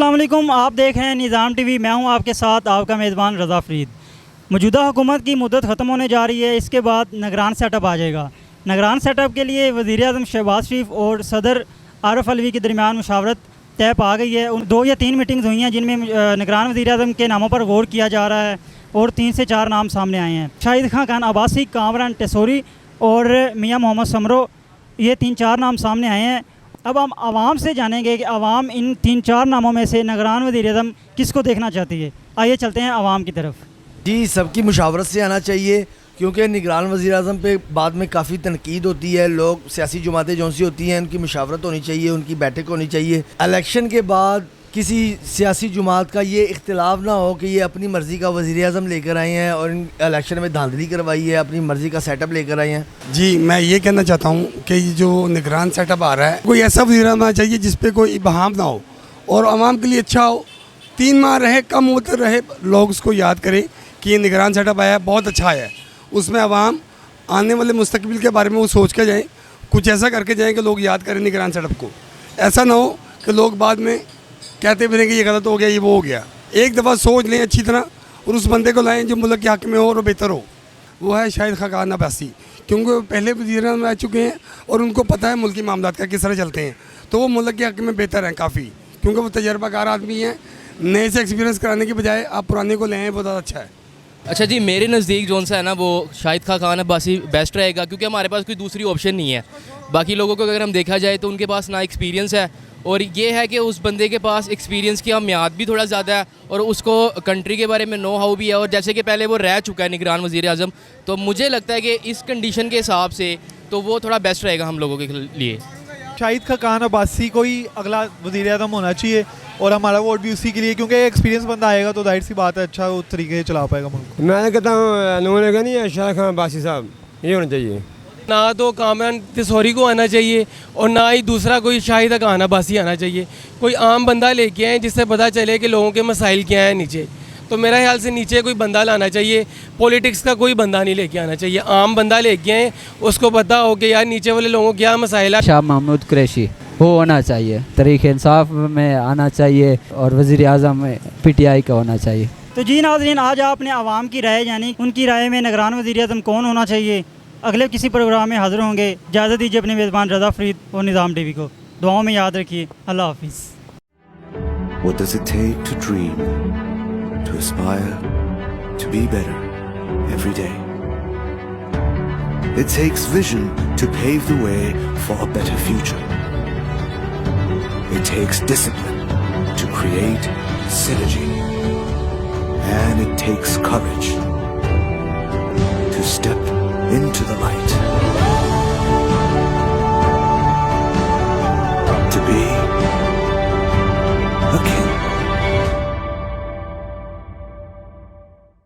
अस्सलाम वालेकुम, आप देख रहे हैं निज़ाम टीवी। मैं हूं आपके साथ आपका मेज़बान रज़ा फ़रीद। मौजूदा हुकूमत की मुद्दत ख़त्म होने जा रही है, इसके बाद निगरान सेटअप आ जाएगा। निगरान सेटअप के लिए वज़ीर-ए-आज़म शहबाज शरीफ और सदर आरिफ अलवी के दरमियान मुशावरत तय पा गई है। 2 या 3 मीटिंग्स हुई हैं जिनमें निगरान वज़ीर-ए-आज़म के नामों पर गौर किया जा रहा है और 3 से 4 नाम सामने आए हैं। शाहिद खान अब्बासी, कामरान टेसोरी और मियाँ मोहम्मद समरो, ये 3-4 नाम सामने आए हैं। अब हम आवाम से जानेंगे कि आवाम इन 3-4 नामों में से निगरान वज़ीर-ए-आज़म किसको देखना चाहती है। आइए चलते हैं आवाम की तरफ। जी, सबकी मुशावरत से आना चाहिए, क्योंकि निगरान वज़ीर-ए-आज़म पे बाद में काफ़ी तनकीद होती है। लोग सियासी जमातें जौन सी होती हैं उनकी मुशावरत होनी चाहिए, उनकी बैठक होनी चाहिए। इलेक्शन के बाद किसी सियासी जमात का ये इख्तिलाफ ना हो कि ये अपनी मर्ज़ी का वज़ीर-ए-आज़म लेकर आए हैं और इन इलेक्शन में धांधली करवाई है, अपनी मर्ज़ी का सेटअप लेकर आए हैं। जी, मैं ये कहना चाहता हूँ कि ये जो निगरान सेटअप आ रहा है, कोई ऐसा वज़ीर-ए-आज़म आना चाहिए जिस पे कोई इबहम ना हो और आवाम के लिए अच्छा हो। 3 माह रहे, कम होते रहे, लोग उसको याद करें कि ये निगरान सेटअप आया है, बहुत अच्छा है। उसमें आवाम आने वाले मुस्तकबिल के बारे में वो सोच के जाएँ, कुछ ऐसा करके जाएँ कि लोग याद करें निगरान सेटअप को। ऐसा ना हो कि लोग बाद में कहते फिरें कि ये गलत हो गया, ये वो हो गया। एक दफ़ा सोच लें अच्छी तरह और उस बंदे को लाएं जो मुल्क के हक़ में हो और बेहतर हो। वो है शाहिद खान अब्बासी, क्योंकि वो पहले वज़ीर-ए-आज़म रह चुके हैं और उनको पता है मुल्की मामलात का किस तरह चलते हैं, तो वो मुल्क के हक़ में बेहतर हैं काफ़ी, क्योंकि वो तजर्बाकार आदमी हैं। नए से एक्सपीरियंस कराने की बजाय आप पुराने को ले आएँ, बहुत अच्छा है। अच्छा जी, मेरे नज़दीक जोन सा है ना, वो शाहिद खान अब्बासी बेस्ट रहेगा, क्योंकि हमारे पास कोई दूसरी ऑप्शन नहीं है। बाकी लोगों को अगर हम देखा जाए तो उनके पास ना एक्सपीरियंस है, और ये है कि उस बंदे के पास एक्सपीरियंस की म्याद भी थोड़ा ज़्यादा है और उसको कंट्री के बारे में नो हाउ भी है, और जैसे कि पहले वो रह चुका है निगरान वज़ीर-ए-आज़म, तो मुझे लगता है कि इस कंडीशन के हिसाब से तो वो थोड़ा बेस्ट रहेगा हम लोगों के लिए। शाहिद खान अब्बासी को ही अगला वज़ीर-ए-आज़म होना चाहिए और हमारा वोट भी उसी के लिए, क्योंकि एक्सपीरियंस बंदा आएगा तो जाहिर सी बात है अच्छा उस तरीके से चला पाएगा मुल्क। मैं कहता हूँ नून का नहीं है, शाहिद खान अब्बासी साहब ये होना चाहिए। ना तो कामरान टेसोरी को आना चाहिए और ना ही दूसरा कोई शाहिद खान अब्बासी आना चाहिए। कोई आम बंदा लेके आए जिससे पता चले कि लोगों के मसाइल क्या हैं नीचे। तो मेरा ख्याल से नीचे कोई बंदा लाना चाहिए, पॉलिटिक्स का कोई बंदा नहीं लेके आना चाहिए। आम बंदा लेके आए, उसको पता हो कि यार नीचे वाले लोगों क्या मसाइल है। शाह महमूद कुरैशी वो होना चाहिए, तरीक़े इंसाफ में आना चाहिए और वज़ीर-ए-आज़म PTI का होना चाहिए। तो जी नाज़रीन, आज आपने आवाम की राय जानी, उनकी राय में निगरान वज़ीर-ए-आज़म कौन होना चाहिए। अगले किसी प्रोग्राम में हाज़िर होंगे। इजाज़त दीजिए अपने मेज़बान रज़ा फ़रीद और निज़ाम टीवी को। दुआओं में याद रखिए। अल्लाह हाफ़िज़। What does it take to dream, to aspire, to be better every day? It takes vision to pave the way for a better future. It takes discipline to create synergy. And it takes courage